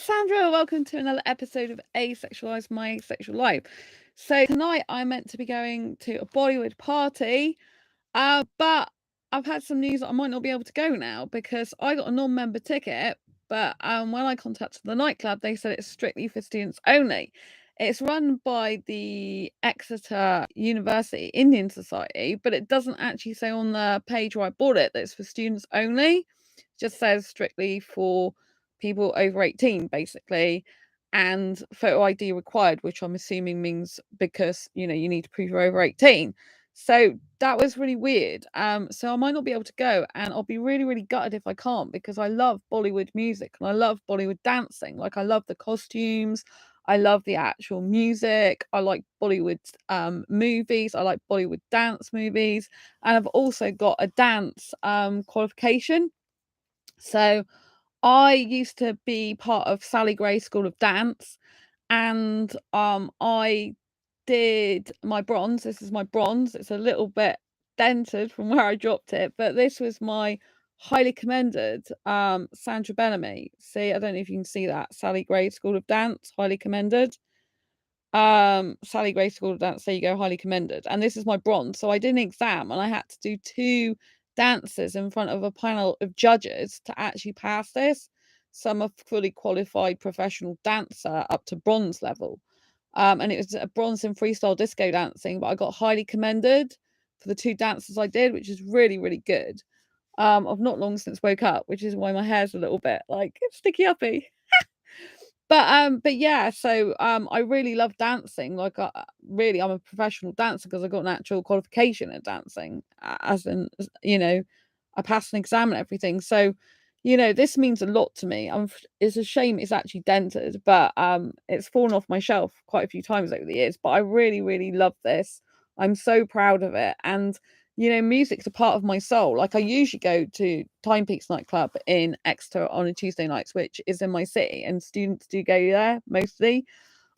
Sandra. Welcome to another episode of Asexualise, my sexual life. So tonight I'm meant to be going to a Bollywood party, but I've had some news that I might not be able to go now because I got a non-member ticket. But when I contacted the nightclub, they said it's strictly for students only. It's run by the Exeter University Indian Society, but it doesn't actually say on the page where I bought it that it's for students only. It just says strictly for people over 18, basically, and photo ID required, which I'm assuming means because you need to prove you're over 18. So that was really weird. So I might not be able to go, and I'll be really, really gutted if I can't because I love Bollywood music and I love Bollywood dancing. Like, I love the costumes, I love the actual music, I like Bollywood movies, I like Bollywood dance movies, and I've also got a dance qualification. So I used to be part of Sally Gray's School of Dance, and I did my bronze. This is my bronze. It's a little bit dented from where I dropped it, but this was my highly commended Sandra Bellamy. See, I don't know if you can see that. Sally Gray School of Dance, highly commended. Sally Gray School of Dance, there you go, highly commended. And this is my bronze. So I did an exam and I had to do 2 dances in front of a panel of judges to actually pass this. So I'm a fully qualified professional dancer up to bronze level. And it was a bronze in freestyle disco dancing, but I got highly commended for the 2 dances I did, which is really, really good. I've not long since woke up, which is why my hair's a little bit like sticky uppy. But yeah, so I really love dancing. Like, really, I'm a professional dancer because I got an actual qualification in dancing, as in, I passed an exam and everything. So, this means a lot to me. It's a shame it's actually dented, but it's fallen off my shelf quite a few times over the years. But I really, really love this. I'm so proud of it, and music's a part of my soul. Like, I usually go to Time Peaks nightclub in Exeter on a Tuesday nights, which is in my city, and students do go there mostly.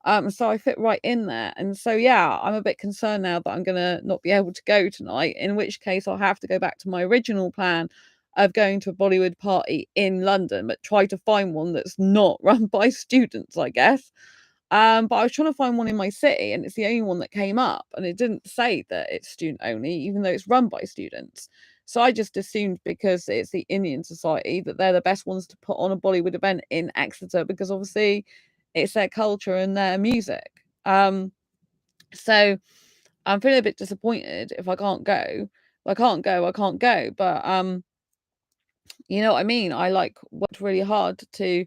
So I fit right in there. And so yeah, I'm a bit concerned now that I'm gonna not be able to go tonight, in which case I'll have to go back to my original plan of going to a Bollywood party in London, but try to find one that's not run by students, I guess. But I was trying to find one in my city, and it's the only one that came up, and it didn't say that it's student only, even though it's run by students. So I just assumed because it's the Indian Society that they're the best ones to put on a Bollywood event in Exeter because obviously it's their culture and their music. So I'm feeling a bit disappointed if I can't go. If I can't go, I can't go. But you know what I mean? I worked really hard to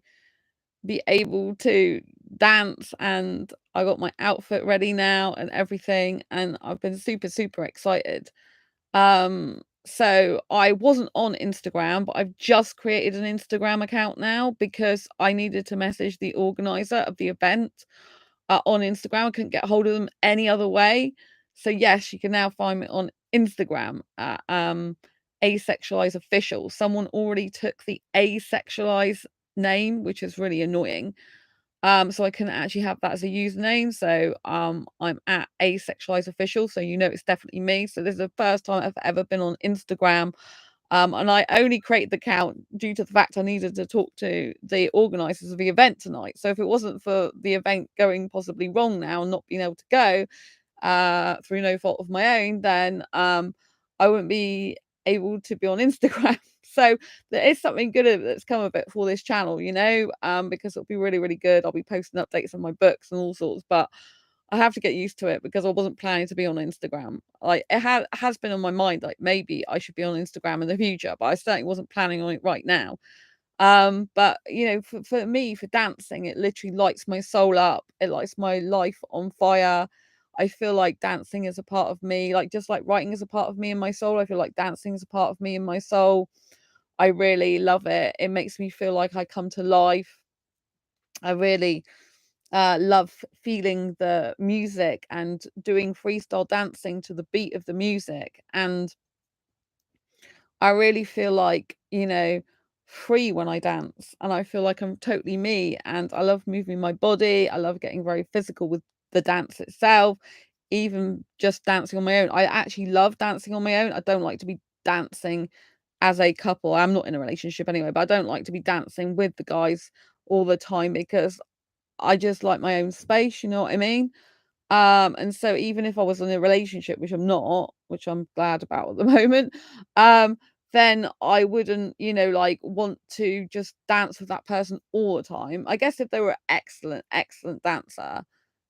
be able to dance, and I got my outfit ready now and everything, and I've been super, super excited. So I wasn't on Instagram, but I've just created an Instagram account now because I needed to message the organizer of the event on Instagram. I couldn't get hold of them any other way. So yes, you can now find me on Instagram at Asexualise official. Someone already took the Asexualise name, which is really annoying. So I couldn't actually have that as a username. So I'm at Asexualise official, so it's definitely me. So this is the first time I've ever been on Instagram. And I only created the account due to the fact I needed to talk to the organisers of the event tonight. So if it wasn't for the event going possibly wrong now and not being able to go through no fault of my own, then I wouldn't be able to be on Instagram. So there is something good that's come of it for this channel, because it'll be really, really good. I'll be posting updates on my books and all sorts, but I have to get used to it because I wasn't planning to be on Instagram. Like, it has been on my mind, like maybe I should be on Instagram in the future, but I certainly wasn't planning on it right now. But for me, for dancing, it literally lights my soul up. It lights my life on fire. I feel like dancing is a part of me, like just like writing is a part of me and my soul. I feel like dancing is a part of me and my soul. I really love it. It makes me feel like I come to life. I really love feeling the music and doing freestyle dancing to the beat of the music. And I really feel like, free when I dance. And I feel like I'm totally me. And I love moving my body. I love getting very physical with the dance itself, even just dancing on my own. I actually love dancing on my own. I don't like to be dancing as a couple. I'm not in a relationship anyway, but I don't like to be dancing with the guys all the time because I just like my own space, you know what I mean? And so even if I was in a relationship, which I'm not, which I'm glad about at the moment, um, then I wouldn't, like want to just dance with that person all the time. I guess if they were excellent, excellent dancer,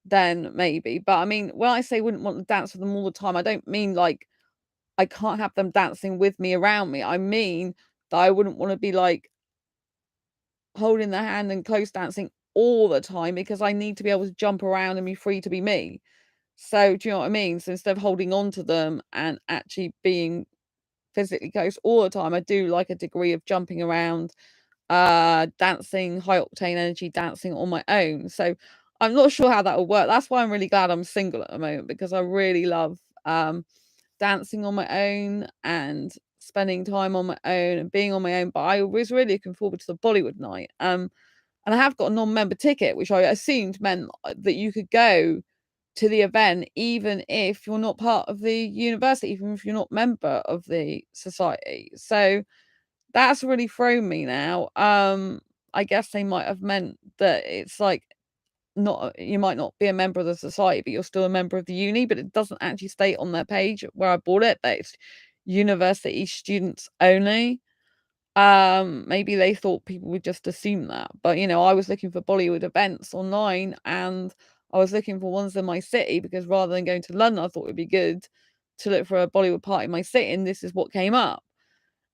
then maybe. But I mean, when I say wouldn't want to dance with them all the time, I don't mean like I can't have them dancing with me around me. I mean that I wouldn't want to be like holding their hand and close dancing all the time because I need to be able to jump around and be free to be me. So, do you know what I mean? So instead of holding on to them and actually being physically close all the time, I do like a degree of jumping around, dancing, high octane energy dancing on my own. So I'm not sure how that will work. That's why I'm really glad I'm single at the moment because I really love dancing on my own and spending time on my own and being on my own. But I was really looking forward to the Bollywood night. And I have got a non-member ticket, which I assumed meant that you could go to the event even if you're not part of the university, even if you're not member of the society. So that's really thrown me now. I guess they might have meant that it's like not you might not be a member of the society, but you're still a member of the uni, but it doesn't actually state on their page where I bought it that it's university students only. Maybe they thought people would just assume that. But, I was looking for Bollywood events online and I was looking for ones in my city because rather than going to London, I thought it would be good to look for a Bollywood party in my city, and this is what came up.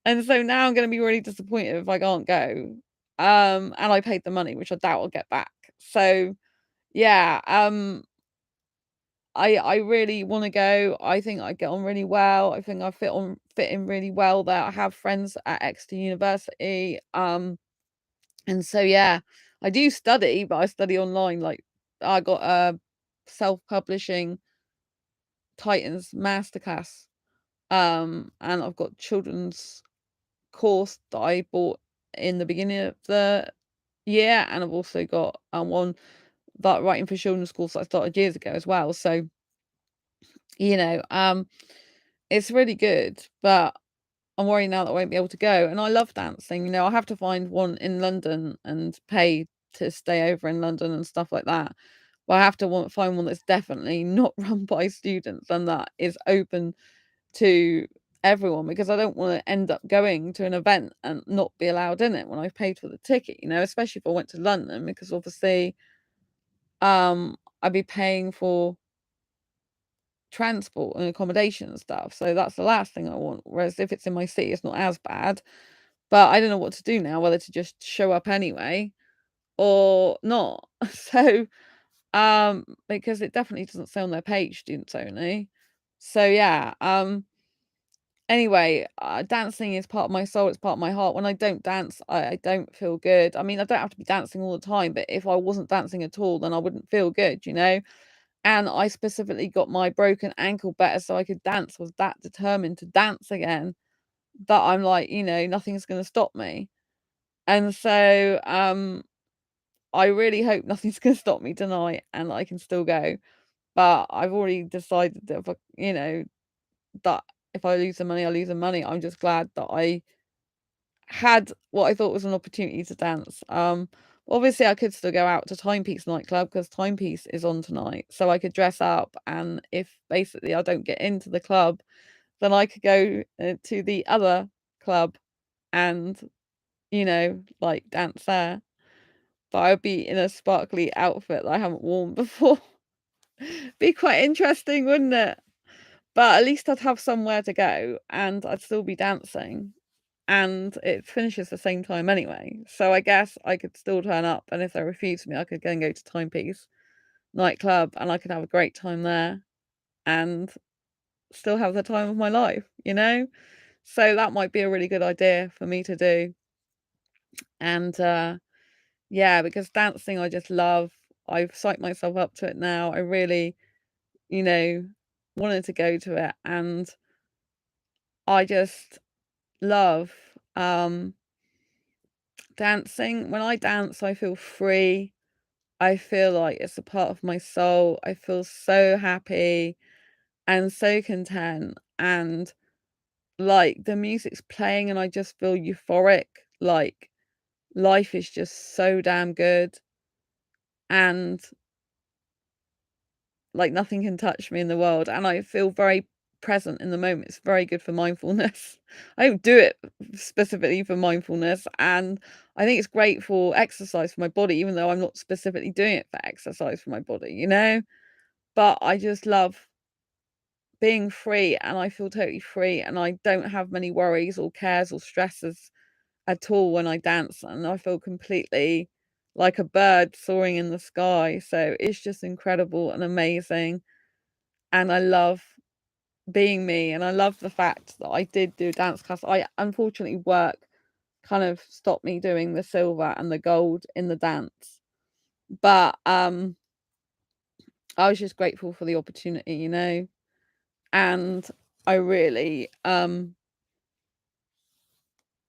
And so now I'm going to be really disappointed if I can't go. And I paid the money, which I doubt I'll get back. So yeah, I really want to go. I think I get on really well. I think I fit in really well there. I have friends at Exeter University. And so yeah, I do study, but I study online. Like I got a self-publishing Titans masterclass. And I've got children's course that I bought in the beginning of the year, and I've also got one that writing for children's course that I started years ago as well. So you know, it's really good, but I'm worried now that I won't be able to go. And I love dancing. I have to find one in London and pay to stay over in London and stuff like that. But I have to find one that's definitely not run by students and that is open to everyone because I don't want to end up going to an event and not be allowed in it when I've paid for the ticket, especially if I went to London because obviously I'd be paying for transport and accommodation and stuff. So that's the last thing I want. Whereas if it's in my city, it's not as bad. But I don't know what to do now, whether to just show up anyway or not. So, because it definitely doesn't say on their page, students only. So yeah, anyway, dancing is part of my soul, it's part of my heart. When I don't dance, I don't feel good. I mean, I don't have to be dancing all the time, but if I wasn't dancing at all, then I wouldn't feel good. And I specifically got my broken ankle better so I could dance, was that determined to dance again, that I'm like, nothing's gonna stop me. And so, I really hope nothing's gonna stop me tonight and I can still go. But I've already decided that that if I lose the money, I lose the money. I'm just glad that I had what I thought was an opportunity to dance. Obviously I could still go out to Timepiece nightclub because Timepiece is on tonight. So I could dress up, and if basically I don't get into the club, then I could go to the other club and, like dance there. But I would be in a sparkly outfit that I haven't worn before. Be quite interesting, wouldn't it? But at least I'd have somewhere to go and I'd still be dancing. And it finishes the same time anyway. So I guess I could still turn up, and if they refuse me, I could go and go to Timepiece nightclub and I could have a great time there and still have the time of my life. So that might be a really good idea for me to do. And yeah, because dancing I just love. I've psyched myself up to it now. I really, you know, wanted to go to it, and I just love dancing. When I dance, I feel free. I feel like it's a part of my soul. I feel so happy and so content, and like the music's playing and I just feel euphoric. Like life is just so damn good, and like nothing can touch me in the world, and I feel very present in the moment. It's very good for mindfulness. I don't do it specifically for mindfulness, and I think it's great for exercise for my body, even though I'm not specifically doing it for exercise for my body, you know? But I just love being free, and I feel totally free, and I don't have many worries or cares or stresses at all when I dance, and I feel completely like a bird soaring in the sky. So it's just incredible and amazing, and I love being me, and I love the fact that I did do a dance class. I unfortunately work kind of stopped me doing the silver and the gold in the dance, but I was just grateful for the opportunity, you know, and I really am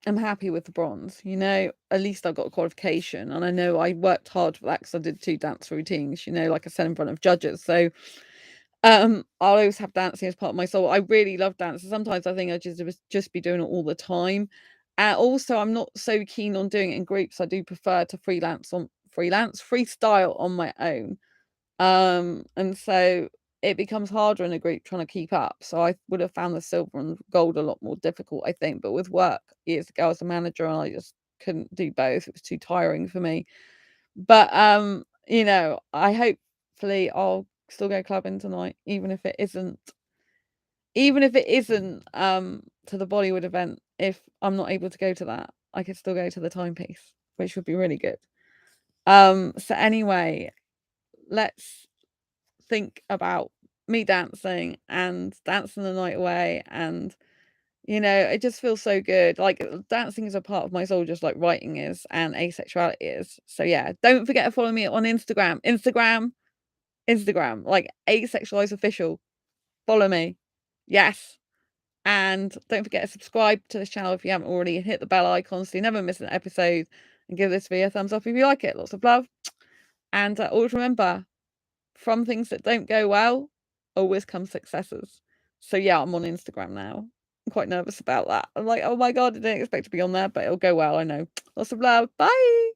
happy with the bronze, you know. At least I got a qualification, and I know I worked hard for that because I did 2 dance routines, you know, like I said, in front of judges. So I'll always have dancing as part of my soul. I really love dancing. Sometimes I think I just be doing it all the time. Also, I'm not so keen on doing it in groups. I do prefer to freestyle on my own. And so it becomes harder in a group trying to keep up. So I would have found the silver and gold a lot more difficult, I think. But with work years ago, I was a manager, and I just couldn't do both. It was too tiring for me. But you know, I hopefully I'll still go clubbing tonight, even if it isn't to the Bollywood event. If I'm not able to go to that, I could still go to the timepiece, which would be really good. So anyway, let's think about me dancing and dancing the night away, and you know, it just feels so good. Like dancing is a part of my soul, just like writing is and asexuality is. So yeah, don't forget to follow me on Instagram, like Asexualise official. Follow me. Yes. And don't forget to subscribe to this channel if you haven't already, and hit the bell icon so you never miss an episode, and give this video a thumbs up if you like it. Lots of love. And always remember, from things that don't go well, always come successes. So yeah, I'm on Instagram now. I'm quite nervous about that. I'm like, oh my God, I didn't expect to be on there, but it'll go well, I know. Lots of love. Bye.